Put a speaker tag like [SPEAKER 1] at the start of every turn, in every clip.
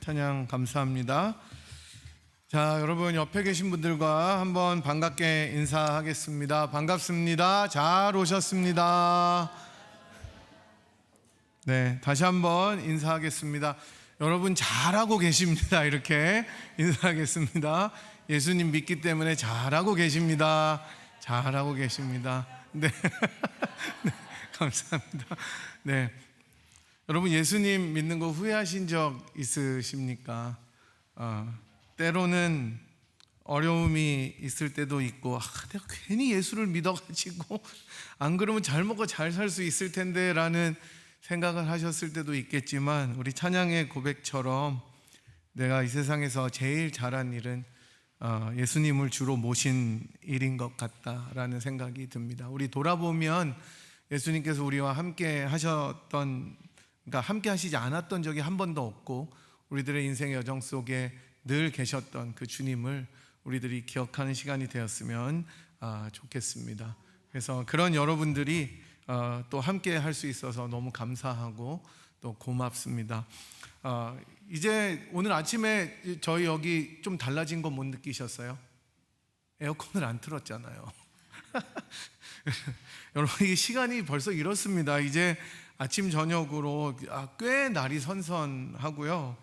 [SPEAKER 1] 찬양 감사합니다. 자, 여러분 옆에 계신 분들과 한번 반갑게 인사하겠습니다. 반갑습니다. 잘 오셨습니다. 네, 다시 한번 인사하겠습니다. 여러분 잘하고 계십니다. 이렇게 인사하겠습니다. 예수님 믿기 때문에 잘하고 계십니다. 잘하고 계십니다. 네, 네, 감사합니다. 네, 여러분 예수님 믿는 거 후회하신 적 있으십니까? 때로는 어려움이 있을 때도 있고, 내가 괜히 예수를 믿어가지고 안 그러면 잘 먹고 잘 살 수 있을 텐데 라는 생각을 하셨을 때도 있겠지만, 우리 찬양의 고백처럼 내가 이 세상에서 제일 잘한 일은 예수님을 주로 모신 일인 것 같다라는 생각이 듭니다. 우리 돌아보면 예수님께서 우리와 함께 하셨던, 그러니까 함께 하시지 않았던 적이 한 번도 없고, 우리들의 인생의 여정 속에 늘 계셨던 그 주님을 우리들이 기억하는 시간이 되었으면 좋겠습니다. 그래서 그런 여러분들이 또 함께 할 수 있어서 너무 감사하고 또 고맙습니다. 이제 오늘 아침에 저희 여기 좀 달라진 거 못 느끼셨어요? 에어컨을 안 틀었잖아요. 여러분, 이 시간이 벌써 이렇습니다. 이제 아침 저녁으로 꽤 날이 선선하고요.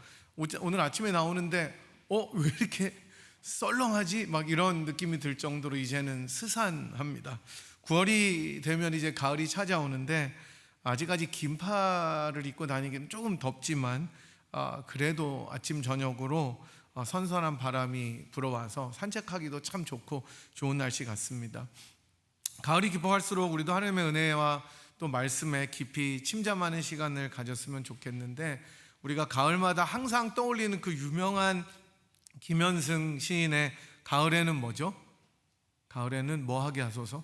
[SPEAKER 1] 오늘 아침에 나오는데 왜 이렇게 썰렁하지? 막 이런 느낌이 들 정도로 이제는 스산합니다. 9월이 되면 이제 가을이 찾아오는데, 아직까지 긴팔을 입고 다니기는 조금 덥지만 그래도 아침 저녁으로 선선한 바람이 불어와서 산책하기도 참 좋고 좋은 날씨 같습니다. 가을이 깊어갈수록 우리도 하나님의 은혜와 또 말씀에 깊이 침잠하는 시간을 가졌으면 좋겠는데, 우리가 가을마다 항상 떠올리는 그 유명한 김현승 시인의 가을에는 뭐죠? 가을에는 뭐 하게 하소서?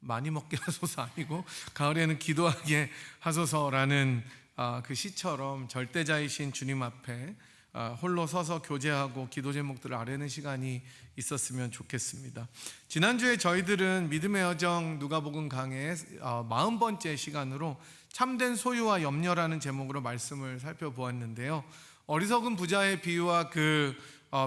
[SPEAKER 1] 많이 먹게 하소서 아니고 가을에는 기도하게 하소서라는 그 시처럼 절대자이신 주님 앞에 홀로 서서 교제하고 기도 제목들을 아뢰는 시간이 있었으면 좋겠습니다. 지난주에 저희들은 믿음의 여정 누가복음 강의 40번째 시간으로 참된 소유와 염려라는 제목으로 말씀을 살펴보았는데요. 어리석은 부자의 비유와 그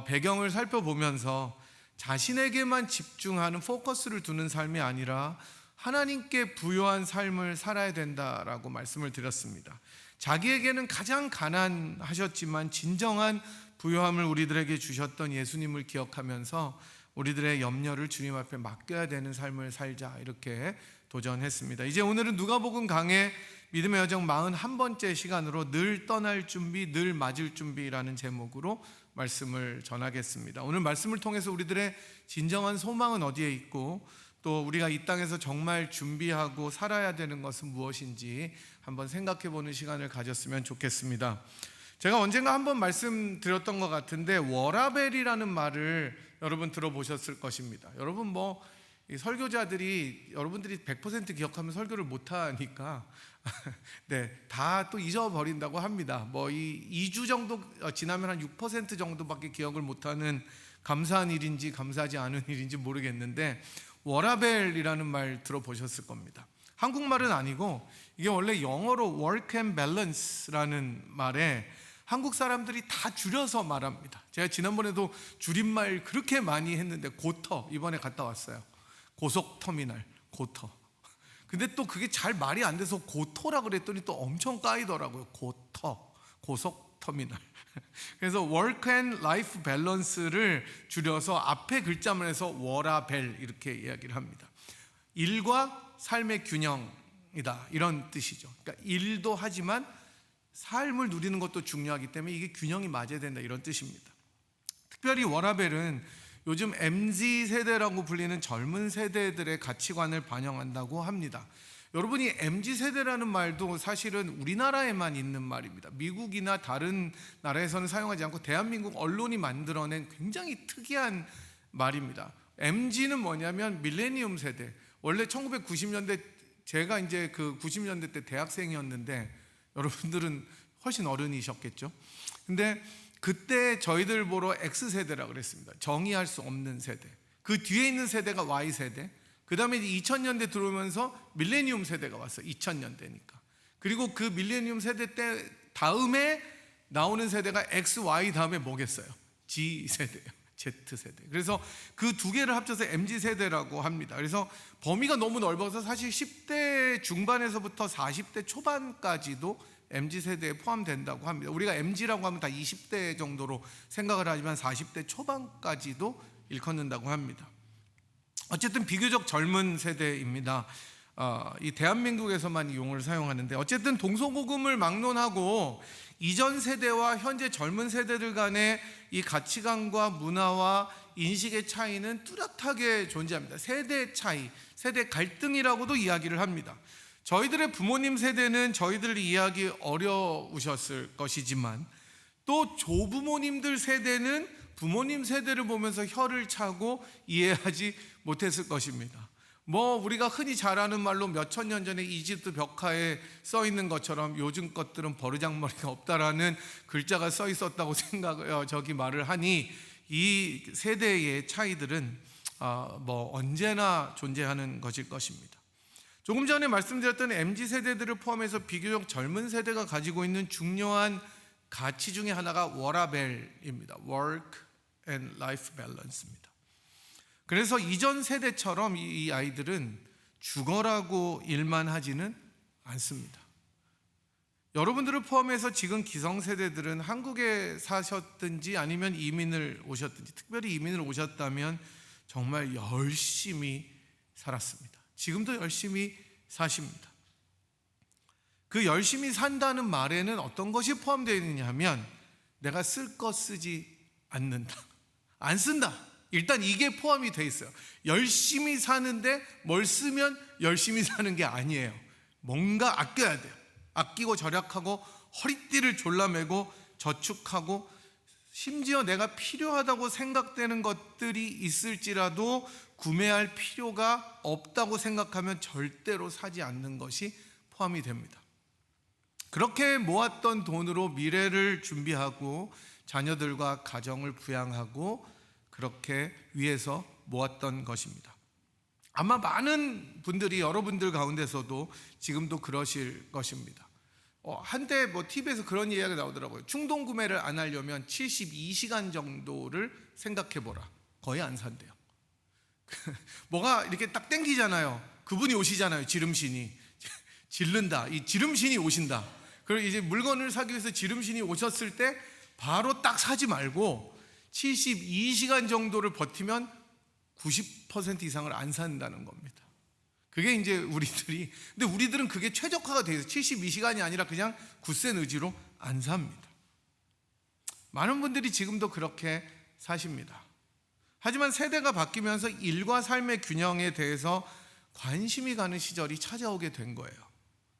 [SPEAKER 1] 배경을 살펴보면서 자신에게만 집중하는 포커스를 두는 삶이 아니라 하나님께 부요한 삶을 살아야 된다라고 말씀을 드렸습니다. 자기에게는 가장 가난하셨지만 진정한 부요함을 우리들에게 주셨던 예수님을 기억하면서 우리들의 염려를 주님 앞에 맡겨야 되는 삶을 살자, 이렇게 도전했습니다. 이제 오늘은 누가복음 강의 믿음의 여정 41번째 시간으로 늘 떠날 준비, 늘 맞을 준비라는 제목으로 말씀을 전하겠습니다. 오늘 말씀을 통해서 우리들의 진정한 소망은 어디에 있고, 또 우리가 이 땅에서 정말 준비하고 살아야 되는 것은 무엇인지 한번 생각해 보는 시간을 가졌으면 좋겠습니다. 제가 언젠가 한번 말씀드렸던 것 같은데, 워라벨이라는 말을 여러분 들어보셨을 것입니다. 여러분 이 설교자들이 여러분들이 100% 기억하면 설교를 못하니까 네, 다 또 잊어버린다고 합니다. 이 2주 정도 지나면 한 6% 정도밖에 기억을 못하는 감사한 일인지 감사하지 않은 일인지 모르겠는데, 워라벨이라는 말 들어보셨을 겁니다. 한국말은 아니고 이게 원래 영어로 work and balance라는 말에 한국 사람들이 다 줄여서 말합니다. 제가 지난번에도 줄임말 그렇게 많이 했는데 고터 이번에 갔다 왔어요. 고속터미널 고터. 근데 또 그게 잘 말이 안 돼서 고토라 그랬더니 또 엄청 까이더라고요. 고터, 고속터미널. 그래서 work and life balance를 줄여서 앞에 글자만 해서 워라벨 이렇게 이야기를 합니다. 일과 삶의 균형이다, 이런 뜻이죠. 그러니까 일도 하지만 삶을 누리는 것도 중요하기 때문에 이게 균형이 맞아야 된다, 이런 뜻입니다. 특별히 워라벨은 요즘 MZ세대라고 불리는 젊은 세대들의 가치관을 반영한다고 합니다. 여러분이 MZ세대라는 말도 사실은 우리나라에만 있는 말입니다. 미국이나 다른 나라에서는 사용하지 않고 대한민국 언론이 만들어낸 굉장히 특이한 말입니다. MZ는 뭐냐면 밀레니엄 세대. 원래 1990년대, 제가 이제 그 90년대 때 대학생이었는데 여러분들은 훨씬 어른이셨겠죠. 근데 그때 저희들 보러 X세대라고 그랬습니다. 정의할 수 없는 세대. 그 뒤에 있는 세대가 Y세대. 그 다음에 2000년대 들어오면서 밀레니엄 세대가 왔어요. 2000년대니까. 그리고 그 밀레니엄 세대 때 다음에 나오는 세대가 X, Y 다음에 뭐겠어요? Z 세대예요. Z 세대. 그래서 그 두 개를 합쳐서 MZ 세대라고 합니다. 그래서 범위가 너무 넓어서 사실 10대 중반에서부터 40대 초반까지도 MZ 세대에 포함된다고 합니다. 우리가 MZ라고 하면 다 20대 정도로 생각을 하지만 40대 초반까지도 일컫는다고 합니다. 어쨌든 비교적 젊은 세대입니다. 이 대한민국에서만 이 용어를 사용하는데, 어쨌든 동서고금을 막론하고 이전 세대와 현재 젊은 세대들 간의 이 가치관과 문화와 인식의 차이는 뚜렷하게 존재합니다. 세대 차이, 세대 갈등이라고도 이야기를 합니다. 저희들의 부모님 세대는 저희들 이해하기 어려우셨을 것이지만, 또 조부모님들 세대는 부모님 세대를 보면서 혀를 차고 이해하지 못했을 것입니다. 우리가 흔히 잘 아는 말로 몇천 년 전에 이집트 벽화에 써 있는 것처럼 요즘 것들은 버르장머리가 없다라는 글자가 써 있었다고 저기 말을 하니, 이 세대의 차이들은 언제나 존재하는 것일 것입니다. 조금 전에 말씀드렸던 MZ 세대들을 포함해서 비교적 젊은 세대가 가지고 있는 중요한 가치 중에 하나가 워라벨입니다. Work and Life Balance입니다. 그래서 이전 세대처럼 이 아이들은 죽어라고 일만 하지는 않습니다. 여러분들을 포함해서 지금 기성세대들은 한국에 사셨든지 아니면 이민을 오셨든지, 특별히 이민을 오셨다면 정말 열심히 살았습니다. 지금도 열심히 사십니다. 그 열심히 산다는 말에는 어떤 것이 포함되어 있느냐 하면, 내가 쓸 거 쓰지 않는다, 안 쓴다, 일단 이게 포함이 되어 있어요. 열심히 사는데 뭘 쓰면 열심히 사는 게 아니에요. 뭔가 아껴야 돼요. 아끼고 절약하고 허리띠를 졸라매고 저축하고, 심지어 내가 필요하다고 생각되는 것들이 있을지라도 구매할 필요가 없다고 생각하면 절대로 사지 않는 것이 포함이 됩니다. 그렇게 모았던 돈으로 미래를 준비하고 자녀들과 가정을 부양하고 그렇게 위해서 모았던 것입니다. 아마 많은 분들이 여러분들 가운데서도 지금도 그러실 것입니다. 한때 TV에서 그런 이야기가 나오더라고요. 충동 구매를 안 하려면 72시간 정도를 생각해보라. 거의 안 산대요. 뭐가 이렇게 딱 땡기잖아요. 그분이 오시잖아요. 지름신이 질른다. 이 지름신이 오신다. 그리고 이제 물건을 사기 위해서 지름신이 오셨을 때 바로 딱 사지 말고 72시간 정도를 버티면 90% 이상을 안 산다는 겁니다. 그게 이제 근데 우리들은 그게 최적화가 되어 있어요. 72시간이 아니라 그냥 굳센 의지로 안 삽니다. 많은 분들이 지금도 그렇게 사십니다. 하지만 세대가 바뀌면서 일과 삶의 균형에 대해서 관심이 가는 시절이 찾아오게 된 거예요.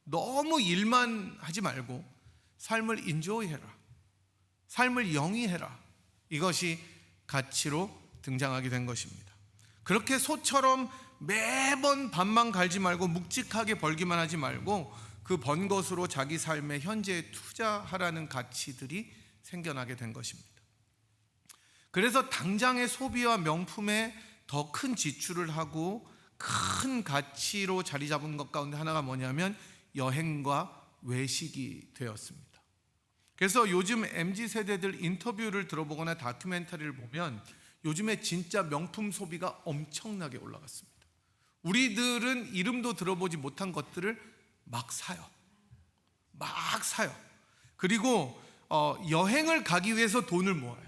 [SPEAKER 1] 너무 일만 하지 말고 삶을 인조이해라, 삶을 영위해라, 이것이 가치로 등장하게 된 것입니다. 그렇게 소처럼 매번 밥만 갈지 말고 묵직하게 벌기만 하지 말고 그 번 것으로 자기 삶의 현재에 투자하라는 가치들이 생겨나게 된 것입니다. 그래서 당장의 소비와 명품에 더 큰 지출을 하고 큰 가치로 자리 잡은 것 가운데 하나가 뭐냐면 여행과 외식이 되었습니다. 그래서 요즘 MZ 세대들 인터뷰를 들어보거나 다큐멘터리를 보면 요즘에 진짜 명품 소비가 엄청나게 올라갔습니다. 우리들은 이름도 들어보지 못한 것들을 막 사요. 그리고 여행을 가기 위해서 돈을 모아요.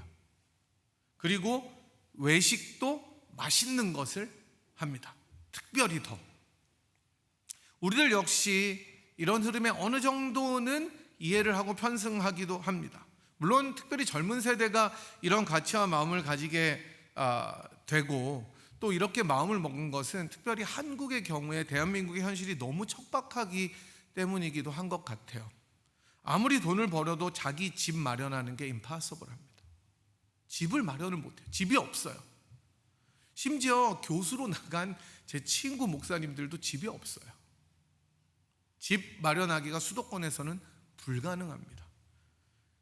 [SPEAKER 1] 그리고 외식도 맛있는 것을 합니다. 특별히 더. 우리들 역시 이런 흐름에 어느 정도는 이해를 하고 편승하기도 합니다. 물론 특별히 젊은 세대가 이런 가치와 마음을 가지게 되고 또 이렇게 마음을 먹은 것은 특별히 한국의 경우에 대한민국의 현실이 너무 척박하기 때문이기도 한 것 같아요. 아무리 돈을 벌어도 자기 집 마련하는 게 impossible합니다. 집을 마련을 못해요. 집이 없어요. 심지어 교수로 나간 제 친구 목사님들도 집이 없어요. 집 마련하기가 수도권에서는 불가능합니다.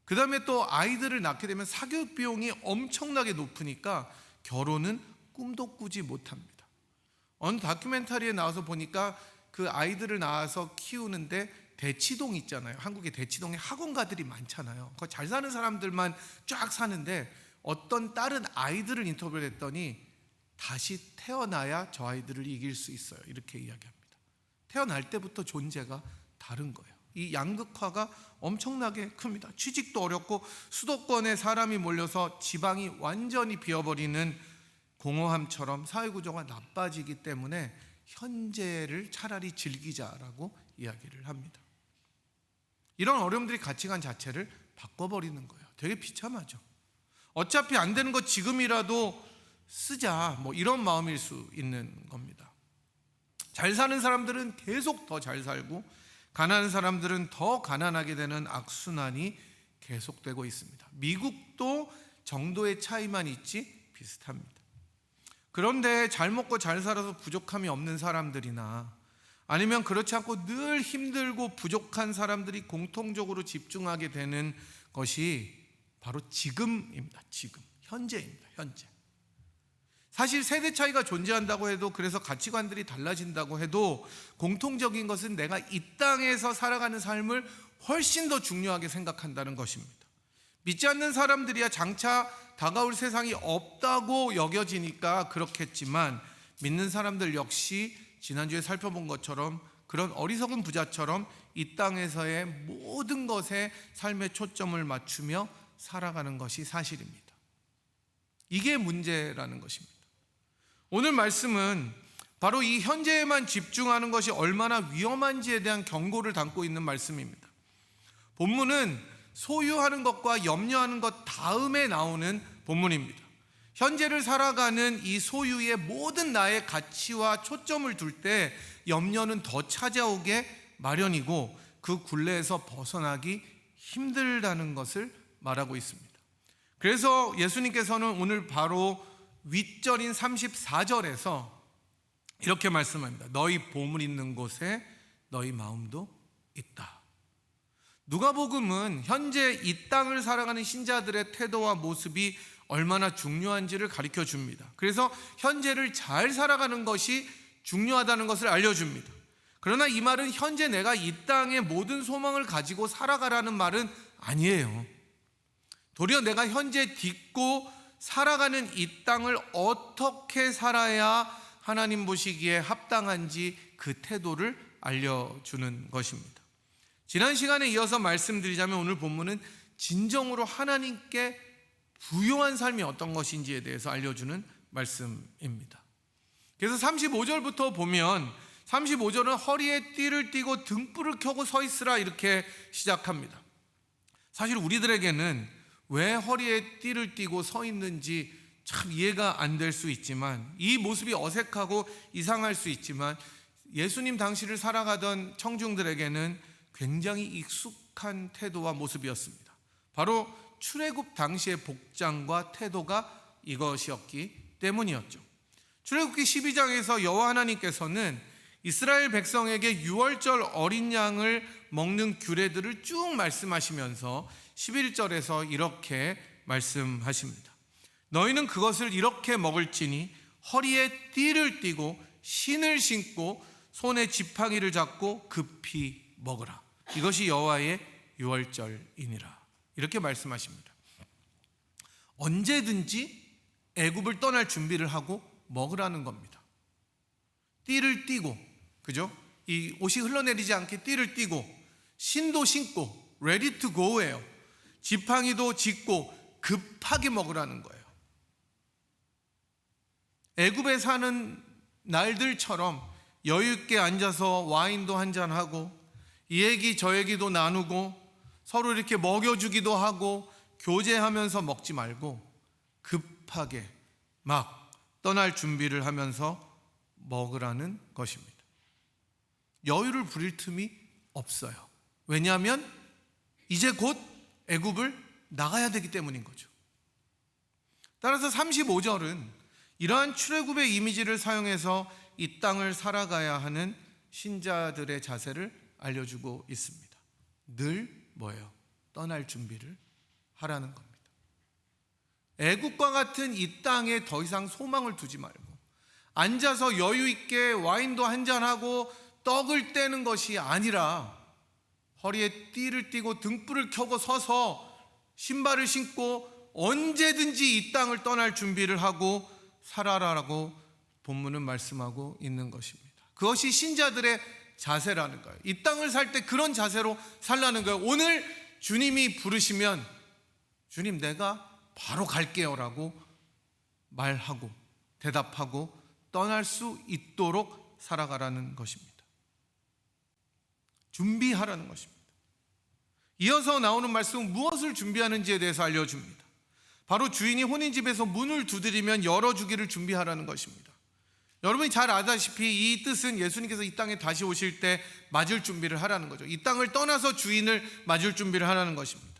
[SPEAKER 1] 그 다음에 또 아이들을 낳게 되면 사교육 비용이 엄청나게 높으니까 결혼은 꿈도 꾸지 못합니다. 어느 다큐멘터리에 나와서 보니까 그 아이들을 낳아서 키우는데 대치동 있잖아요. 한국에 대치동에 학원가들이 많잖아요. 그 잘 사는 사람들만 쫙 사는데 어떤 다른 아이들을 인터뷰를 했더니 다시 태어나야 저 아이들을 이길 수 있어요. 이렇게 이야기합니다. 태어날 때부터 존재가 다른 거예요. 이 양극화가 엄청나게 큽니다. 취직도 어렵고 수도권에 사람이 몰려서 지방이 완전히 비어버리는 공허함처럼 사회구조가 나빠지기 때문에 현재를 차라리 즐기자라고 이야기를 합니다. 이런 어려움들이 가치관 자체를 바꿔버리는 거예요. 되게 비참하죠. 어차피 안 되는 거 지금이라도 쓰자, 이런 마음일 수 있는 겁니다. 잘 사는 사람들은 계속 더 잘 살고 가난한 사람들은 더 가난하게 되는 악순환이 계속되고 있습니다. 미국도 정도의 차이만 있지 비슷합니다. 그런데 잘 먹고 잘 살아서 부족함이 없는 사람들이나 아니면 그렇지 않고 늘 힘들고 부족한 사람들이 공통적으로 집중하게 되는 것이 바로 지금입니다. 지금, 현재입니다. 현재. 사실 세대 차이가 존재한다고 해도, 그래서 가치관들이 달라진다고 해도 공통적인 것은 내가 이 땅에서 살아가는 삶을 훨씬 더 중요하게 생각한다는 것입니다. 믿지 않는 사람들이야 장차 다가올 세상이 없다고 여겨지니까 그렇겠지만, 믿는 사람들 역시 지난주에 살펴본 것처럼 그런 어리석은 부자처럼 이 땅에서의 모든 것에 삶의 초점을 맞추며 살아가는 것이 사실입니다. 이게 문제라는 것입니다. 오늘 말씀은 바로 이 현재에만 집중하는 것이 얼마나 위험한지에 대한 경고를 담고 있는 말씀입니다. 본문은 소유하는 것과 염려하는 것 다음에 나오는 본문입니다. 현재를 살아가는 이 소유의 모든 나의 가치와 초점을 둘 때 염려는 더 찾아오게 마련이고 그 굴레에서 벗어나기 힘들다는 것을 말하고 있습니다. 그래서 예수님께서는 오늘 바로 윗절인 34절에서 이렇게 말씀합니다. 너희 보물 있는 곳에 너희 마음도 있다. 누가복음은 현재 이 땅을 살아가는 신자들의 태도와 모습이 얼마나 중요한지를 가르쳐 줍니다. 그래서 현재를 잘 살아가는 것이 중요하다는 것을 알려줍니다. 그러나 이 말은 현재 내가 이 땅의 모든 소망을 가지고 살아가라는 말은 아니에요. 도리어 내가 현재 딛고 살아가는 이 땅을 어떻게 살아야 하나님 보시기에 합당한지 그 태도를 알려주는 것입니다. 지난 시간에 이어서 말씀드리자면 오늘 본문은 진정으로 하나님께 부요한 삶이 어떤 것인지에 대해서 알려주는 말씀입니다. 그래서 35절부터 보면 35절은 허리에 띠를 띠고 등불을 켜고 서 있으라 이렇게 시작합니다. 사실 우리들에게는 왜 허리에 띠를 띠고 서 있는지 참 이해가 안 될 수 있지만, 이 모습이 어색하고 이상할 수 있지만 예수님 당시를 살아가던 청중들에게는 굉장히 익숙한 태도와 모습이었습니다. 바로 출애굽 당시의 복장과 태도가 이것이었기 때문이었죠. 출애굽기 12장에서 여호와 하나님께서는 이스라엘 백성에게 유월절 어린 양을 먹는 규례들을 쭉 말씀하시면서 11절에서 이렇게 말씀하십니다. 너희는 그것을 이렇게 먹을지니 허리에 띠를 띠고 신을 신고 손에 지팡이를 잡고 급히 먹으라. 이것이 여호와의 유월절이니라. 이렇게 말씀하십니다. 언제든지 애굽을 떠날 준비를 하고 먹으라는 겁니다. 띠를 띠고, 그죠? 이 옷이 흘러내리지 않게 띠를 띠고 신도 신고 ready to go예요. 지팡이도 짚고 급하게 먹으라는 거예요. 애굽에 사는 날들처럼 여유 있게 앉아서 와인도 한잔하고 이 얘기 저 얘기도 나누고 서로 이렇게 먹여주기도 하고 교제하면서 먹지 말고 급하게 막 떠날 준비를 하면서 먹으라는 것입니다. 여유를 부릴 틈이 없어요. 왜냐하면 이제 곧 애굽을 나가야 되기 때문인 거죠. 따라서 35절은 이러한 출애굽의 이미지를 사용해서 이 땅을 살아가야 하는 신자들의 자세를 알려주고 있습니다. 늘 뭐예요? 떠날 준비를 하라는 겁니다. 애국과 같은 이 땅에 더 이상 소망을 두지 말고 앉아서 여유 있게 와인도 한잔하고 떡을 떼는 것이 아니라 허리에 띠를 띠고 등불을 켜고 서서 신발을 신고 언제든지 이 땅을 떠날 준비를 하고 살아라라고 본문은 말씀하고 있는 것입니다. 그것이 신자들의 자세라는 거예요. 이 땅을 살 때 그런 자세로 살라는 거예요. 오늘 주님이 부르시면 주님 내가 바로 갈게요 라고 말하고 대답하고 떠날 수 있도록 살아가라는 것입니다. 준비하라는 것입니다. 이어서 나오는 말씀은 무엇을 준비하는지에 대해서 알려줍니다. 바로 주인이 혼인집에서 문을 두드리면 열어주기를 준비하라는 것입니다. 여러분이 잘 아다시피 이 뜻은 예수님께서 이 땅에 다시 오실 때 맞을 준비를 하라는 거죠. 이 땅을 떠나서 주인을 맞을 준비를 하라는 것입니다.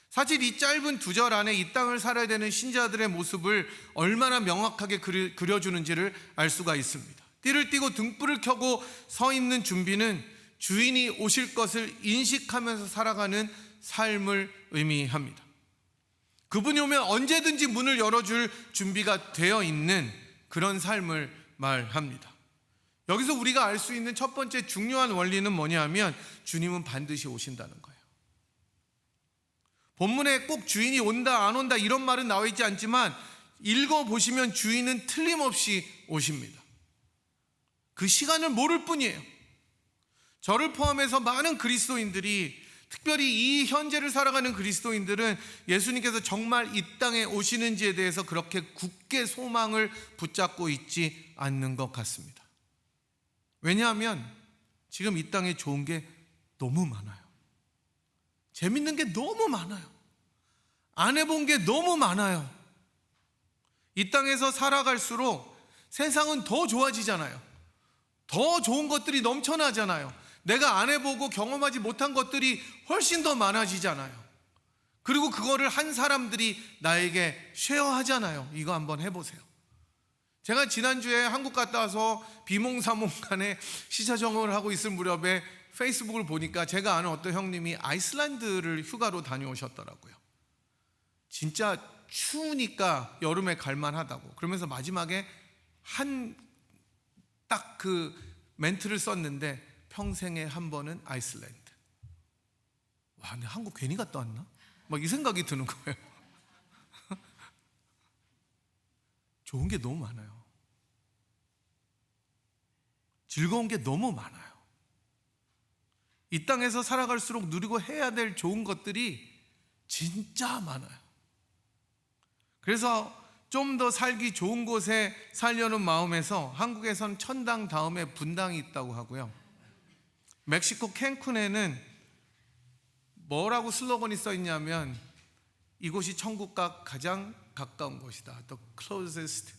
[SPEAKER 1] 사실 이 짧은 2절 안에 이 땅을 살아야 되는 신자들의 모습을 얼마나 명확하게 그려주는지를 알 수가 있습니다. 띠를 띠고 등불을 켜고 서 있는 준비는 주인이 오실 것을 인식하면서 살아가는 삶을 의미합니다. 그분이 오면 언제든지 문을 열어줄 준비가 되어 있는 그런 삶을 말합니다. 여기서 우리가 알 수 있는 첫 번째 중요한 원리는 뭐냐면 주님은 반드시 오신다는 거예요. 본문에 꼭 주인이 온다 안 온다 이런 말은 나와 있지 않지만 읽어보시면 주인은 틀림없이 오십니다. 그 시간을 모를 뿐이에요. 저를 포함해서 많은 그리스도인들이, 특별히 이 현재를 살아가는 그리스도인들은 예수님께서 정말 이 땅에 오시는지에 대해서 그렇게 굳게 소망을 붙잡고 있지 않는 것 같습니다. 왜냐하면 지금 이 땅에 좋은 게 너무 많아요. 재밌는 게 너무 많아요. 안 해본 게 너무 많아요. 이 땅에서 살아갈수록 세상은 더 좋아지잖아요. 더 좋은 것들이 넘쳐나잖아요. 내가 안 해보고 경험하지 못한 것들이 훨씬 더 많아지잖아요. 그리고 그거를 한 사람들이 나에게 쉐어하잖아요. 이거 한번 해보세요. 제가 지난주에 한국 갔다 와서 비몽사몽간에 시차적응을 하고 있을 무렵에 페이스북을 보니까 제가 아는 어떤 형님이 아이슬란드를 휴가로 다녀오셨더라고요. 진짜 추우니까 여름에 갈만하다고. 그러면서 마지막에 딱 그 멘트를 썼는데 평생에 한 번은 아이슬란드. 와, 근데 한국 괜히 갔다 왔나? 막 이 생각이 드는 거예요. 좋은 게 너무 많아요. 즐거운 게 너무 많아요. 이 땅에서 살아갈수록 누리고 해야 될 좋은 것들이 진짜 많아요. 그래서 좀 더 살기 좋은 곳에 살려는 마음에서 한국에선 천당 다음에 분당이 있다고 하고요. 멕시코 캔쿤에는 뭐라고 슬로건이 써 있냐면 이곳이 천국과 가장 가까운 곳이다. The closest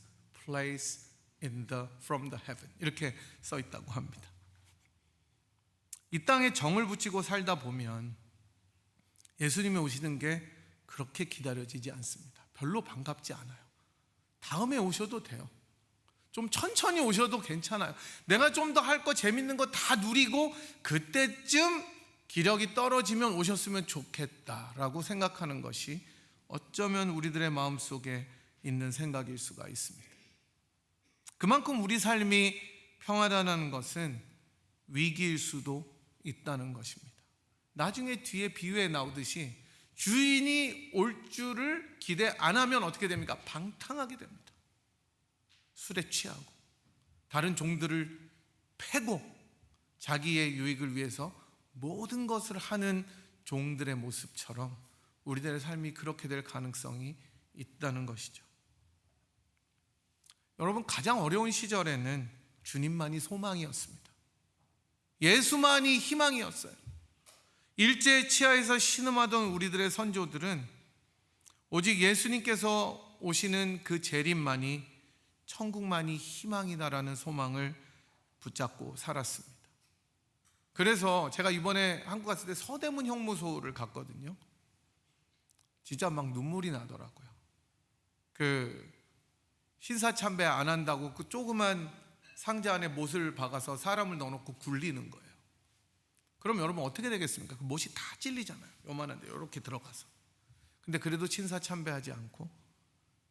[SPEAKER 1] place from the heaven. 이렇게 써 있다고 합니다. 이 땅에 정을 붙이고 살다 보면 예수님이 오시는 게 그렇게 기다려지지 않습니다. 별로 반갑지 않아요. 다음에 오셔도 돼요. 좀 천천히 오셔도 괜찮아요. 내가 좀 더 할 거 재밌는 거 다 누리고 그때쯤 기력이 떨어지면 오셨으면 좋겠다라고 생각하는 것이 어쩌면 우리들의 마음속에 있는 생각일 수가 있습니다. 그만큼 우리 삶이 평화다는 것은 위기일 수도 있다는 것입니다. 나중에 뒤에 비유에 나오듯이 주인이 올 줄을 기대 안 하면 어떻게 됩니까? 방탕하게 됩니다. 술에 취하고 다른 종들을 패고 자기의 유익을 위해서 모든 것을 하는 종들의 모습처럼 우리들의 삶이 그렇게 될 가능성이 있다는 것이죠. 여러분, 가장 어려운 시절에는 주님만이 소망이었습니다. 예수만이 희망이었어요. 일제의 치하에서 신음하던 우리들의 선조들은 오직 예수님께서 오시는 그 재림만이, 천국만이 희망이다라는 소망을 붙잡고 살았습니다. 그래서 제가 이번에 한국 갔을 때 서대문 형무소를 갔거든요. 진짜 막 눈물이 나더라고요. 그 신사참배 안 한다고 그 조그만 상자 안에 못을 박아서 사람을 넣어놓고 굴리는 거예요. 그럼 여러분 어떻게 되겠습니까? 그 못이 다 찔리잖아요. 요만한데 이렇게 들어가서. 근데 그래도 신사참배하지 않고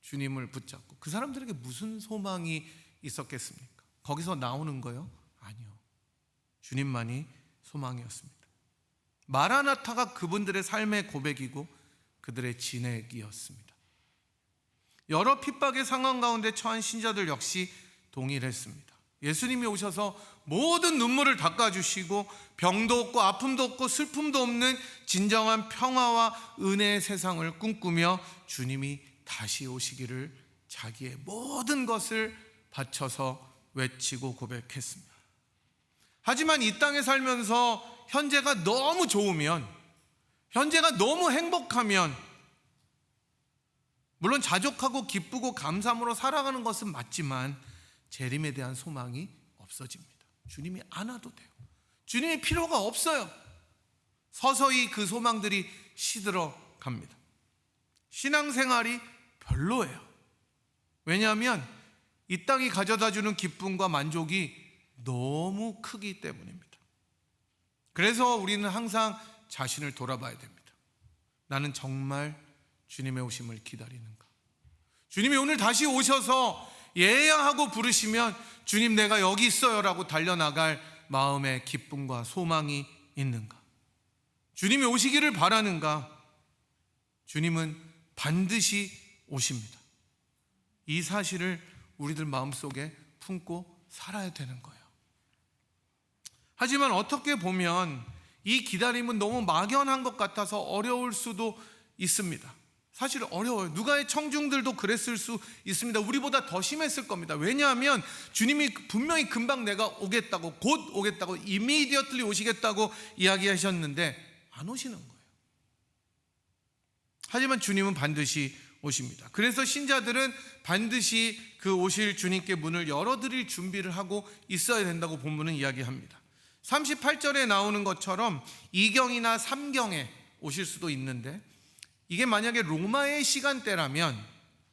[SPEAKER 1] 주님을 붙잡고, 그 사람들에게 무슨 소망이 있었겠습니까? 거기서 나오는 거요? 아니요. 주님만이 소망이었습니다. 마라나타가 그분들의 삶의 고백이고 그들의 진액이었습니다. 여러 핍박의 상황 가운데 처한 신자들 역시 동일했습니다. 예수님이 오셔서 모든 눈물을 닦아주시고 병도 없고 아픔도 없고 슬픔도 없는 진정한 평화와 은혜의 세상을 꿈꾸며 주님이 다시 오시기를 자기의 모든 것을 바쳐서 외치고 고백했습니다. 하지만 이 땅에 살면서 현재가 너무 좋으면, 현재가 너무 행복하면, 물론 자족하고 기쁘고 감사함으로 살아가는 것은 맞지만 재림에 대한 소망이 없어집니다. 주님이 안 와도 돼요. 주님이 필요가 없어요. 서서히 그 소망들이 시들어 갑니다. 신앙생활이 별로예요. 왜냐하면 이 땅이 가져다주는 기쁨과 만족이 너무 크기 때문입니다. 그래서 우리는 항상 자신을 돌아봐야 됩니다. 나는 정말 주님의 오심을 기다리는가? 주님이 오늘 다시 오셔서 예야하고 부르시면 주님 내가 여기 있어요 라고 달려나갈 마음의 기쁨과 소망이 있는가? 주님이 오시기를 바라는가? 주님은 반드시 오십니다. 이 사실을 우리들 마음속에 품고 살아야 되는 거예요. 하지만 어떻게 보면 이 기다림은 너무 막연한 것 같아서 어려울 수도 있습니다. 사실 어려워요. 누가의 청중들도 그랬을 수 있습니다. 우리보다 더 심했을 겁니다. 왜냐하면 주님이 분명히 금방 내가 오겠다고, 곧 오겠다고, immediately 오시겠다고 이야기하셨는데 안 오시는 거예요. 하지만 주님은 반드시 오십니다. 그래서 신자들은 반드시 그 오실 주님께 문을 열어드릴 준비를 하고 있어야 된다고 본문은 이야기합니다. 38절에 나오는 것처럼 2경이나 3경에 오실 수도 있는데, 이게 만약에 로마의 시간대라면,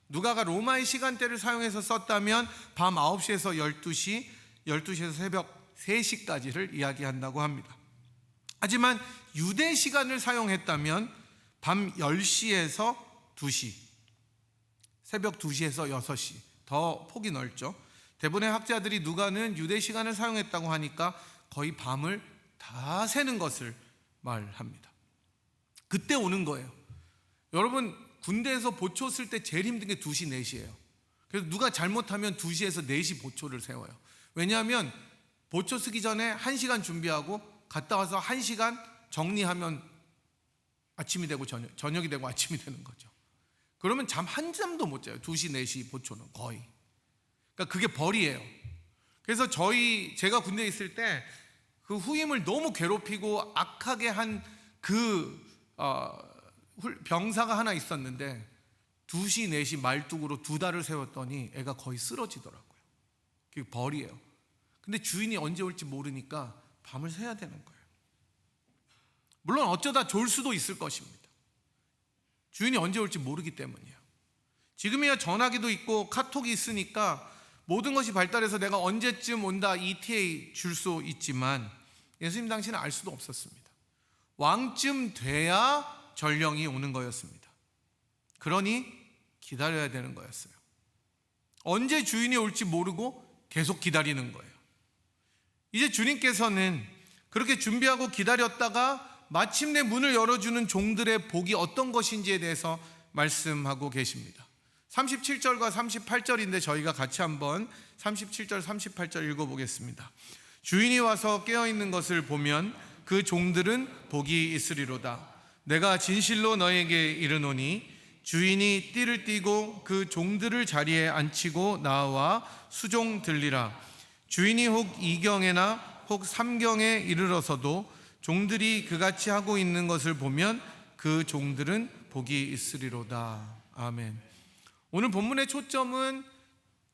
[SPEAKER 1] 누가가 로마의 시간대를 사용해서 썼다면 밤 9시에서 12시, 12시에서 새벽 3시까지를 이야기한다고 합니다. 하지만 유대 시간을 사용했다면 밤 10시에서 2시, 새벽 2시에서 6시, 더 폭이 넓죠. 대부분의 학자들이 누가는 유대 시간을 사용했다고 하니까 거의 밤을 다 새는 것을 말합니다. 그때 오는 거예요. 여러분, 군대에서 보초 쓸 때 제일 힘든 게 2시, 4시예요. 그래서 누가 잘못하면 2시에서 4시 보초를 세워요. 왜냐하면 보초 쓰기 전에 1시간 준비하고 갔다 와서 1시간 정리하면 아침이 되고 저녁이 되고 아침이 되는 거죠. 그러면 잠 한 잠도 못 자요. 2시, 4시 보초는 거의. 그러니까 그게 벌이에요. 그래서 제가 군대에 있을 때 그 후임을 너무 괴롭히고 악하게 한 병사가 하나 있었는데 2시, 4시 말뚝으로 2달을 세웠더니 애가 거의 쓰러지더라고요. 그게 벌이에요. 근데 주인이 언제 올지 모르니까 밤을 새야 되는 거예요. 물론 어쩌다 졸 수도 있을 것입니다. 주인이 언제 올지 모르기 때문이에요. 지금이야 전화기도 있고 카톡이 있으니까 모든 것이 발달해서 내가 언제쯤 온다 ETA 줄 수 있지만 예수님 당시는 알 수도 없었습니다. 왕쯤 돼야 전령이 오는 거였습니다. 그러니 기다려야 되는 거였어요. 언제 주인이 올지 모르고 계속 기다리는 거예요. 이제 주님께서는 그렇게 준비하고 기다렸다가 마침내 문을 열어주는 종들의 복이 어떤 것인지에 대해서 말씀하고 계십니다. 37절과 38절인데 저희가 같이 한번 37절, 38절 읽어보겠습니다. 주인이 와서 깨어있는 것을 보면 그 종들은 복이 있으리로다. 내가 진실로 너에게 이르노니 주인이 띠를 띠고 그 종들을 자리에 앉히고 나와 수종 들리라. 주인이 혹 2경에나 혹 3경에 이르러서도 종들이 그같이 하고 있는 것을 보면 그 종들은 복이 있으리로다. 아멘. 오늘 본문의 초점은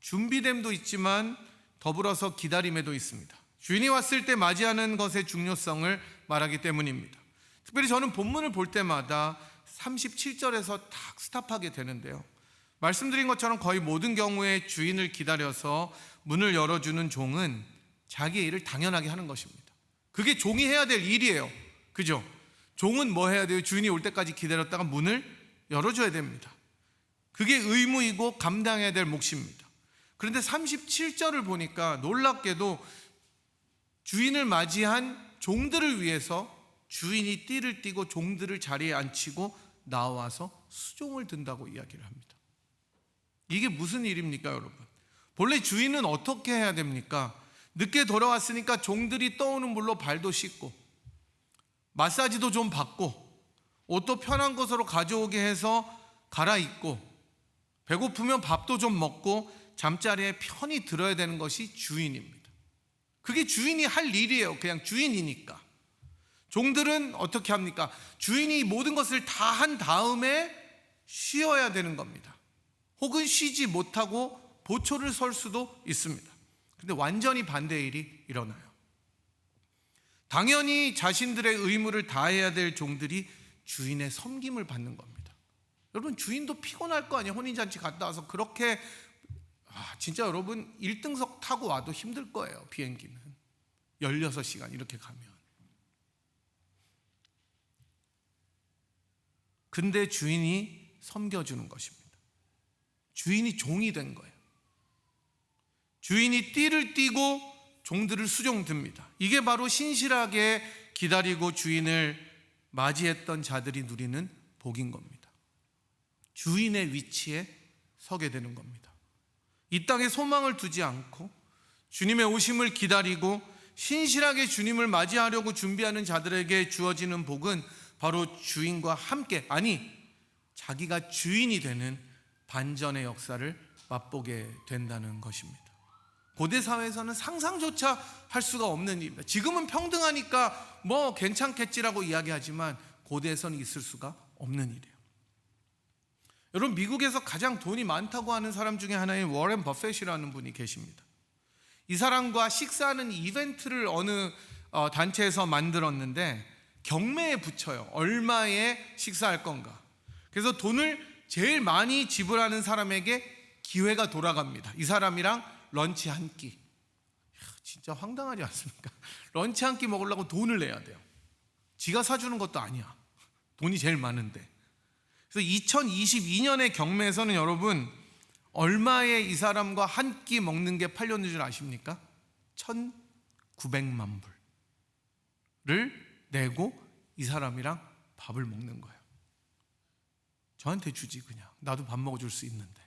[SPEAKER 1] 준비됨도 있지만 더불어서 기다림에도 있습니다. 주인이 왔을 때 맞이하는 것의 중요성을 말하기 때문입니다. 특별히 저는 본문을 볼 때마다 37절에서 딱 스탑하게 되는데요. 말씀드린 것처럼 거의 모든 경우에 주인을 기다려서 문을 열어주는 종은 자기의 일을 당연하게 하는 것입니다. 그게 종이 해야 될 일이에요. 그죠? 종은 뭐 해야 돼요? 주인이 올 때까지 기다렸다가 문을 열어줘야 됩니다. 그게 의무이고 감당해야 될 몫입니다. 그런데 37절을 보니까 놀랍게도 주인을 맞이한 종들을 위해서 주인이 띠를 띠고 종들을 자리에 앉히고 나와서 수종을 든다고 이야기를 합니다. 이게 무슨 일입니까, 여러분? 본래 주인은 어떻게 해야 됩니까? 늦게 돌아왔으니까 종들이 떠오는 물로 발도 씻고 마사지도 좀 받고 옷도 편한 곳으로 가져오게 해서 갈아입고 배고프면 밥도 좀 먹고 잠자리에 편히 들어야 되는 것이 주인입니다. 그게 주인이 할 일이에요. 그냥 주인이니까. 종들은 어떻게 합니까? 주인이 모든 것을 다 한 다음에 쉬어야 되는 겁니다. 혹은 쉬지 못하고 보초를 설 수도 있습니다. 근데 완전히 반대의 일이 일어나요. 당연히 자신들의 의무를 다해야 될 종들이 주인의 섬김을 받는 겁니다. 여러분, 주인도 피곤할 거 아니에요. 혼인잔치 갔다 와서 그렇게 진짜 여러분 1등석 타고 와도 힘들 거예요. 비행기는 16시간 이렇게 가면. 근데 주인이 섬겨주는 것입니다. 주인이 종이 된 거예요. 주인이 띠를 띠고 종들을 수종듭니다. 이게 바로 신실하게 기다리고 주인을 맞이했던 자들이 누리는 복인 겁니다. 주인의 위치에 서게 되는 겁니다. 이 땅에 소망을 두지 않고 주님의 오심을 기다리고 신실하게 주님을 맞이하려고 준비하는 자들에게 주어지는 복은 바로 주인과 함께, 아니 자기가 주인이 되는 반전의 역사를 맛보게 된다는 것입니다. 고대 사회에서는 상상조차 할 수가 없는 일입니다. 지금은 평등하니까 뭐 괜찮겠지라고 이야기하지만 고대에서는 있을 수가 없는 일이에요. 여러분, 미국에서 가장 돈이 많다고 하는 사람 중에 하나인 워렌 버핏이라는 분이 계십니다. 이 사람과 식사하는 이벤트를 어느 단체에서 만들었는데 경매에 붙여요. 얼마에 식사할 건가. 그래서 돈을 제일 많이 지불하는 사람에게 기회가 돌아갑니다. 이 사람이랑 런치 한 끼. 진짜 황당하지 않습니까? 런치 한 끼 먹으려고 돈을 내야 돼요. 지가 사주는 것도 아니야. 돈이 제일 많은데. 그래서 2022년의 경매에서는 여러분 얼마에 이 사람과 한 끼 먹는 게 팔렸는 줄 아십니까? 1,900만 불을 내고 이 사람이랑 밥을 먹는 거예요. 저한테 주지 그냥. 나도 밥 먹어줄 수 있는데.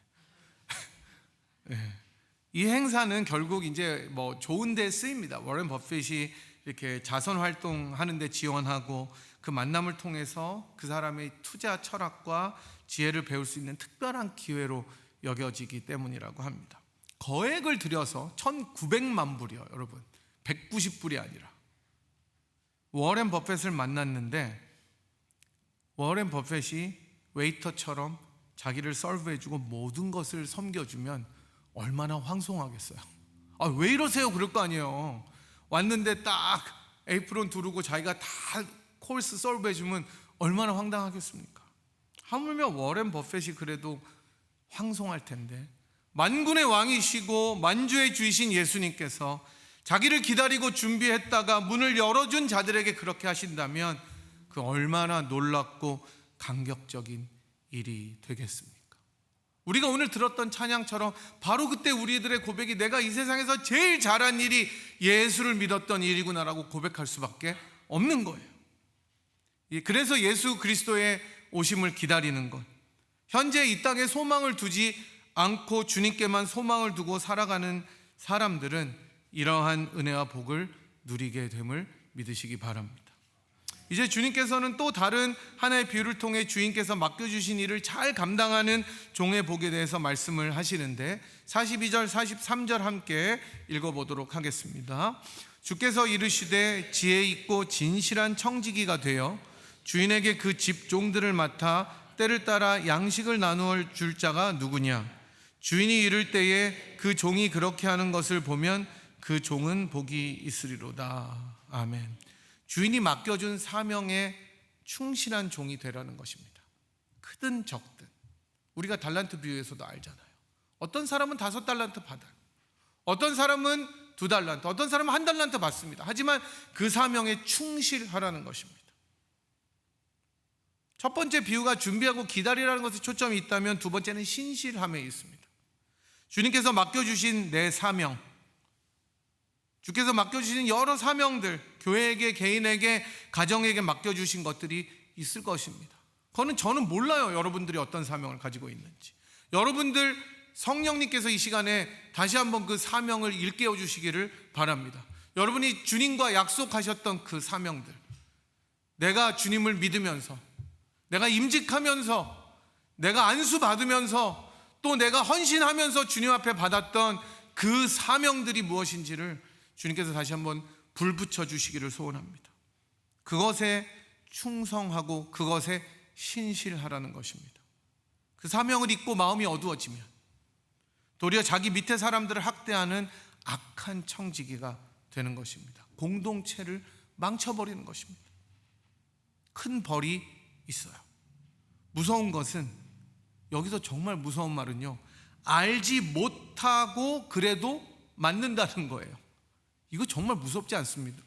[SPEAKER 1] 네. 이 행사는 결국 이제 뭐 좋은 데 쓰입니다. 워렌 버핏이 이렇게 자선 활동하는 데 지원하고 그 만남을 통해서 그 사람의 투자 철학과 지혜를 배울 수 있는 특별한 기회로 여겨지기 때문이라고 합니다. 거액을 들여서 1,900만 불이요, 여러분. 190불이 아니라. 워렌 버핏을 만났는데 워렌 버핏이 웨이터처럼 자기를 서브해주고 모든 것을 섬겨주면 얼마나 황송하겠어요. 왜 이러세요? 그럴 거 아니에요. 왔는데 딱 에이프론 두르고 자기가 다 코스 서브해주면 얼마나 황당하겠습니까? 하물며 워렌 버핏이 그래도 황송할 텐데, 만군의 왕이시고 만주의 주이신 예수님께서 자기를 기다리고 준비했다가 문을 열어준 자들에게 그렇게 하신다면 그 얼마나 놀랍고 감격적인 일이 되겠습니까? 우리가 오늘 들었던 찬양처럼 바로 그때 우리들의 고백이 내가 이 세상에서 제일 잘한 일이 예수를 믿었던 일이구나라고 고백할 수밖에 없는 거예요. 그래서 예수 그리스도의 오심을 기다리는 것, 현재 이 땅에 소망을 두지 않고 주님께만 소망을 두고 살아가는 사람들은 이러한 은혜와 복을 누리게 됨을 믿으시기 바랍니다. 이제 주님께서는 또 다른 하나의 비유를 통해 주인께서 맡겨주신 일을 잘 감당하는 종의 복에 대해서 말씀을 하시는데 42절 43절 함께 읽어보도록 하겠습니다. 주께서 이르시되 지혜 있고 진실한 청지기가 되어 주인에게 그 집 종들을 맡아 때를 따라 양식을 나누어 줄 자가 누구냐. 주인이 이를 때에 그 종이 그렇게 하는 것을 보면 그 종은 복이 있으리로다. 아멘. 주인이 맡겨준 사명에 충실한 종이 되라는 것입니다. 크든 적든. 우리가 달란트 비유에서도 알잖아요. 어떤 사람은 5달란트 받아요. 어떤 사람은 2달란트, 어떤 사람은 1달란트 받습니다. 하지만 그 사명에 충실하라는 것입니다. 첫 번째 비유가 준비하고 기다리라는 것에 초점이 있다면 두 번째는 신실함에 있습니다. 주님께서 맡겨주신 내 사명, 주께서 맡겨주신 여러 사명들, 교회에게, 개인에게, 가정에게 맡겨주신 것들이 있을 것입니다. 저는 몰라요, 여러분들이 어떤 사명을 가지고 있는지. 여러분들 성령님께서 이 시간에 다시 한번 그 사명을 일깨워 주시기를 바랍니다. 여러분이 주님과 약속하셨던 그 사명들, 내가 주님을 믿으면서, 내가 임직하면서, 내가 안수받으면서, 또 내가 헌신하면서 주님 앞에 받았던 그 사명들이 무엇인지를 주님께서 다시 한번 불 붙여 주시기를 소원합니다. 그것에 충성하고 그것에 신실하라는 것입니다. 그 사명을 잊고 마음이 어두워지면 도리어 자기 밑에 사람들을 학대하는 악한 청지기가 되는 것입니다. 공동체를 망쳐버리는 것입니다. 큰 벌이 있어요. 무서운 것은, 여기서 정말 무서운 말은요, 알지 못하고 그래도 맞는다는 거예요. 이거 정말 무섭지 않습니다.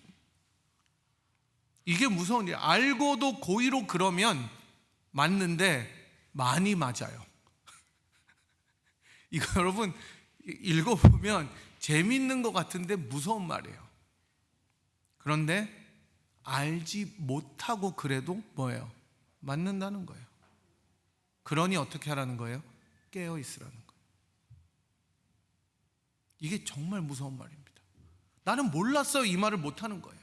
[SPEAKER 1] 이게 무서운 일. 알고도 고의로 그러면 맞는데 많이 맞아요. 이거 여러분 읽어보면 재밌는 것 같은데 무서운 말이에요. 그런데 알지 못하고 그래도 뭐예요? 맞는다는 거예요. 그러니 어떻게 하라는 거예요? 깨어 있으라는 거예요. 이게 정말 무서운 말입니다. 나는 몰랐어요, 이 말을 못하는 거예요.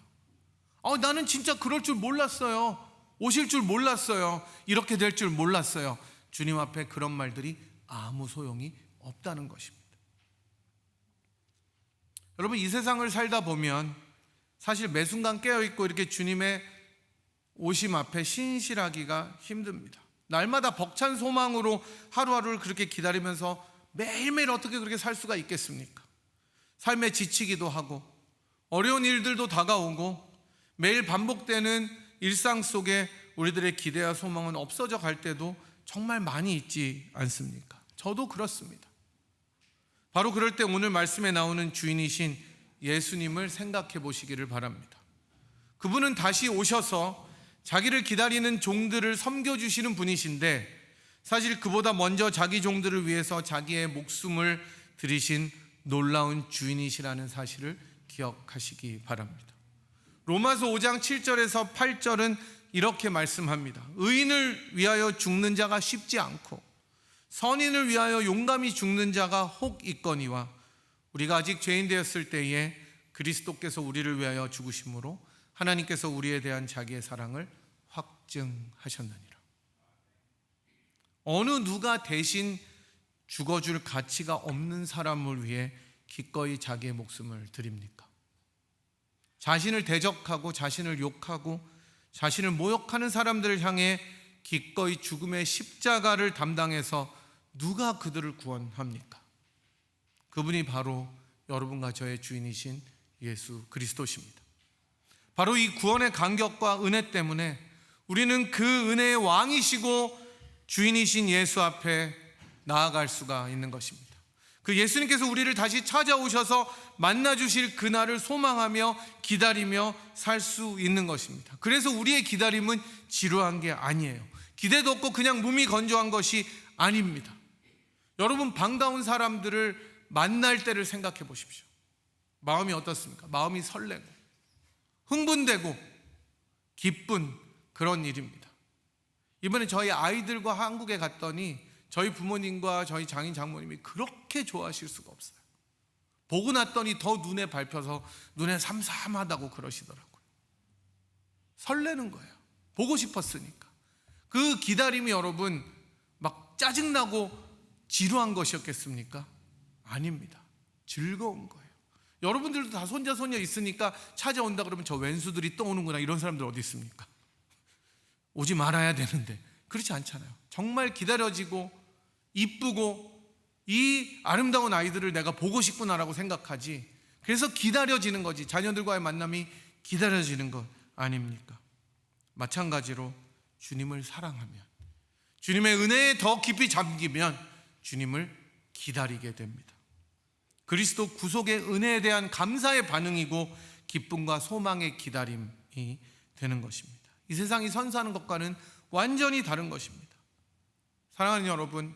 [SPEAKER 1] 나는 진짜 그럴 줄 몰랐어요. 오실 줄 몰랐어요. 이렇게 될 줄 몰랐어요. 주님 앞에 그런 말들이 아무 소용이 없다는 것입니다. 여러분, 이 세상을 살다 보면 사실 매 순간 깨어있고 이렇게 주님의 오심 앞에 신실하기가 힘듭니다. 날마다 벅찬 소망으로 하루하루를 그렇게 기다리면서 매일매일 어떻게 그렇게 살 수가 있겠습니까? 삶에 지치기도 하고 어려운 일들도 다가오고 매일 반복되는 일상 속에 우리들의 기대와 소망은 없어져 갈 때도 정말 많이 있지 않습니까? 저도 그렇습니다. 바로 그럴 때 오늘 말씀에 나오는 주인이신 예수님을 생각해 보시기를 바랍니다. 그분은 다시 오셔서 자기를 기다리는 종들을 섬겨주시는 분이신데, 사실 그보다 먼저 자기 종들을 위해서 자기의 목숨을 들이신 놀라운 주인이시라는 사실을 기억하시기 바랍니다. 로마서 5장 7절에서 8절은 이렇게 말씀합니다. 의인을 위하여 죽는 자가 쉽지 않고 선인을 위하여 용감히 죽는 자가 혹 있거니와 우리가 아직 죄인 되었을 때에 그리스도께서 우리를 위하여 죽으심으로 하나님께서 우리에 대한 자기의 사랑을 확증하셨느니라. 어느 누가 대신 죽어줄 가치가 없는 사람을 위해 기꺼이 자기의 목숨을 드립니까? 자신을 대적하고 자신을 욕하고 자신을 모욕하는 사람들을 향해 기꺼이 죽음의 십자가를 담당해서 누가 그들을 구원합니까? 그분이 바로 여러분과 저의 주인이신 예수 그리스도십니다. 바로 이 구원의 간격과 은혜 때문에 우리는 그 은혜의 왕이시고 주인이신 예수 앞에 나아갈 수가 있는 것입니다. 그 예수님께서 우리를 다시 찾아오셔서 만나주실 그날을 소망하며 기다리며 살 수 있는 것입니다. 그래서 우리의 기다림은 지루한 게 아니에요. 기대도 없고 그냥 몸이 건조한 것이 아닙니다. 여러분, 반가운 사람들을 만날 때를 생각해 보십시오. 마음이 어떻습니까? 마음이 설레고 흥분되고 기쁜 그런 일입니다. 이번에 저희 아이들과 한국에 갔더니 저희 부모님과 저희 장인 장모님이 그렇게 좋아하실 수가 없어요. 보고 났더니 더 눈에 밟혀서 눈에 삼삼하다고 그러시더라고요. 설레는 거예요. 보고 싶었으니까. 그 기다림이 여러분 막 짜증나고 지루한 것이었겠습니까? 아닙니다. 즐거운 거예요. 여러분들도 다 손자 손녀 있으니까 찾아온다 그러면 저 왼수들이 떠오는구나, 이런 사람들 어디 있습니까? 오지 말아야 되는데 그렇지 않잖아요. 정말 기다려지고 이쁘고 이 아름다운 아이들을 내가 보고 싶구나라고 생각하지, 그래서 기다려지는 거지. 자녀들과의 만남이 기다려지는 것 아닙니까? 마찬가지로 주님을 사랑하면, 주님의 은혜에 더 깊이 잠기면 주님을 기다리게 됩니다. 그리스도 구속의 은혜에 대한 감사의 반응이고 기쁨과 소망의 기다림이 되는 것입니다. 이 세상이 선사하는 것과는 완전히 다른 것입니다. 사랑하는 여러분,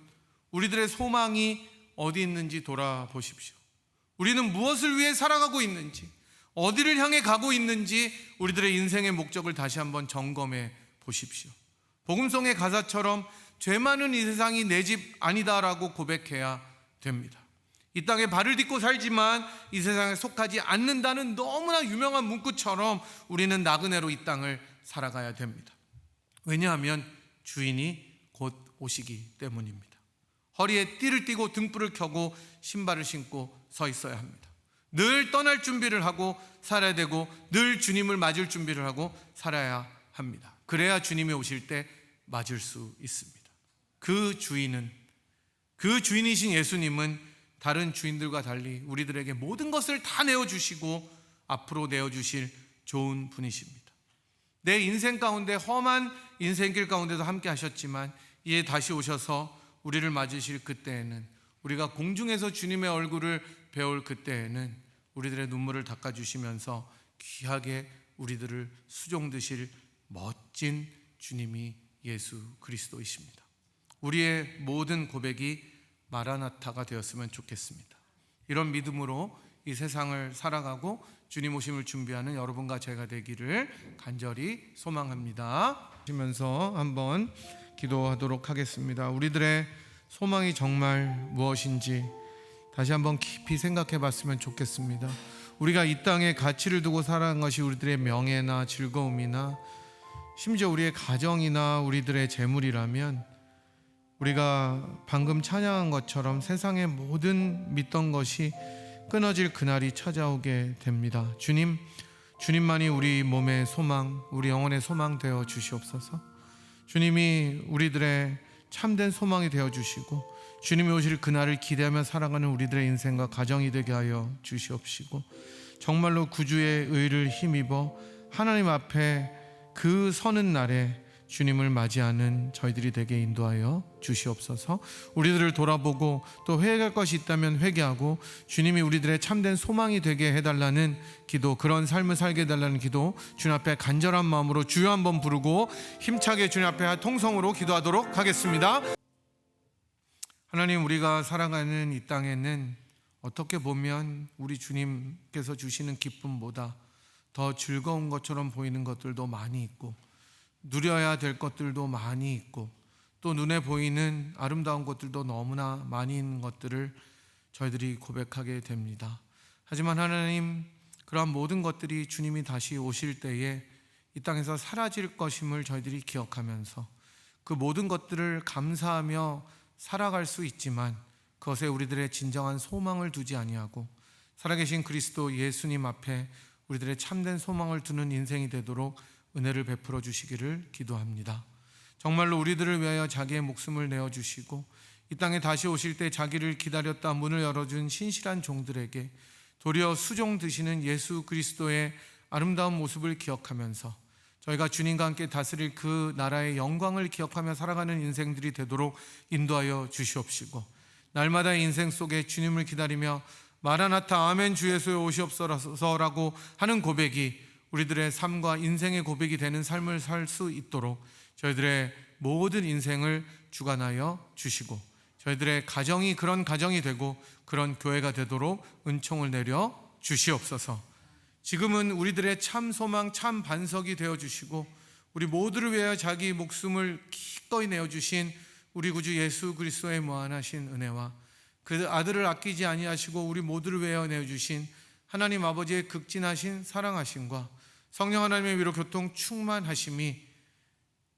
[SPEAKER 1] 우리들의 소망이 어디 있는지 돌아보십시오. 우리는 무엇을 위해 살아가고 있는지, 어디를 향해 가고 있는지 우리들의 인생의 목적을 다시 한번 점검해 보십시오. 복음송의 가사처럼 죄 많은 이 세상이 내 집 아니다라고 고백해야 됩니다. 이 땅에 발을 딛고 살지만 이 세상에 속하지 않는다는 너무나 유명한 문구처럼 우리는 나그네로 이 땅을 살아가야 됩니다. 왜냐하면 주인이 곧 오시기 때문입니다. 허리에 띠를 띠고 등불을 켜고 신발을 신고 서 있어야 합니다. 늘 떠날 준비를 하고 살아야 되고 늘 주님을 맞을 준비를 하고 살아야 합니다. 그래야 주님이 오실 때 맞을 수 있습니다. 그 주인이신 예수님은 다른 주인들과 달리 우리들에게 모든 것을 다 내어주시고 앞으로 내어주실 좋은 분이십니다. 내 인생 가운데 험한 인생길 가운데도 함께 하셨지만 이제 다시 오셔서 우리를 맞으실 그때에는, 우리가 공중에서 주님의 얼굴을 배울 그때에는 우리들의 눈물을 닦아주시면서 귀하게 우리들을 수종드실 멋진 주님이 예수 그리스도이십니다. 우리의 모든 고백이 마라나타가 되었으면 좋겠습니다. 이런 믿음으로 이 세상을 살아가고 주님 오심을 준비하는 여러분과 제가 되기를 간절히 소망합니다. 하시면서 한번 기도하도록 하겠습니다. 우리들의 소망이 정말 무엇인지 다시 한번 깊이 생각해 봤으면 좋겠습니다. 우리가 이 땅에 가치를 두고 살아가는 것이 우리들의 명예나 즐거움이나 심지어 우리의 가정이나 우리들의 재물이라면 우리가 방금 찬양한 것처럼 세상의 모든 믿던 것이 끊어질 그날이 찾아오게 됩니다. 주님만이 우리 몸의 소망, 우리 영혼의 소망 되어 주시옵소서. 주님이 우리들의 참된 소망이 되어 주시고 주님이 오실 그날을 기대하며 살아가는 우리들의 인생과 가정이 되게 하여 주시옵시고, 정말로 구주의 의를 힘입어 하나님 앞에 그 서는 날에 주님을 맞이하는 저희들이 되게 인도하여 주시옵소서. 우리들을 돌아보고 또 회개할 것이 있다면 회개하고 주님이 우리들의 참된 소망이 되게 해달라는 기도, 그런 삶을 살게 해달라는 기도 주님 앞에 간절한 마음으로 주여 한번 부르고 힘차게 주님 앞에 통성으로 기도하도록 하겠습니다. 하나님, 우리가 살아가는 이 땅에는 어떻게 보면 우리 주님께서 주시는 기쁨보다 더 즐거운 것처럼 보이는 것들도 많이 있고 누려야 될 것들도 많이 있고 또 눈에 보이는 아름다운 것들도 너무나 많이 있는 것들을 저희들이 고백하게 됩니다. 하지만 하나님, 그러한 모든 것들이 주님이 다시 오실 때에 이 땅에서 사라질 것임을 저희들이 기억하면서 그 모든 것들을 감사하며 살아갈 수 있지만 그것에 우리들의 진정한 소망을 두지 아니하고 살아계신 그리스도 예수님 앞에 우리들의 참된 소망을 두는 인생이 되도록 은혜를 베풀어 주시기를 기도합니다. 정말로 우리들을 위하여 자기의 목숨을 내어주시고 이 땅에 다시 오실 때 자기를 기다렸다 문을 열어준 신실한 종들에게 도리어 수종 드시는 예수 그리스도의 아름다운 모습을 기억하면서 저희가 주님과 함께 다스릴 그 나라의 영광을 기억하며 살아가는 인생들이 되도록 인도하여 주시옵시고, 날마다 인생 속에 주님을 기다리며 마라나타 아멘 주 예수에 오시옵소서라고 하는 고백이 우리들의 삶과 인생의 고백이 되는 삶을 살 수 있도록 저희들의 모든 인생을 주관하여 주시고 저희들의 가정이 그런 가정이 되고 그런 교회가 되도록 은총을 내려 주시옵소서. 지금은 우리들의 참 소망, 참 반석이 되어 주시고 우리 모두를 위하여 자기 목숨을 기꺼이 내어주신 우리 구주 예수 그리스도의 무한하신 은혜와 그 아들을 아끼지 아니하시고 우리 모두를 위하여 내어주신 하나님 아버지의 극진하신 사랑하심과 성령 하나님의 위로 교통 충만하심이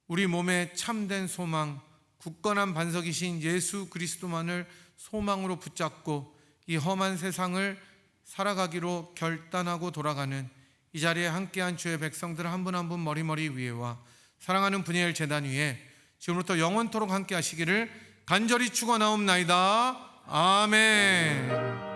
[SPEAKER 1] 우리 몸의 참된 소망, 굳건한 반석이신 예수 그리스도만을 소망으로 붙잡고 이 험한 세상을 살아가기로 결단하고 돌아가는 이 자리에 함께한 주의 백성들 한 분 한 분 머리머리 위에와 사랑하는 분야의 제단 위에 지금부터 영원토록 함께 하시기를 간절히 축원하옵나이다. 아멘.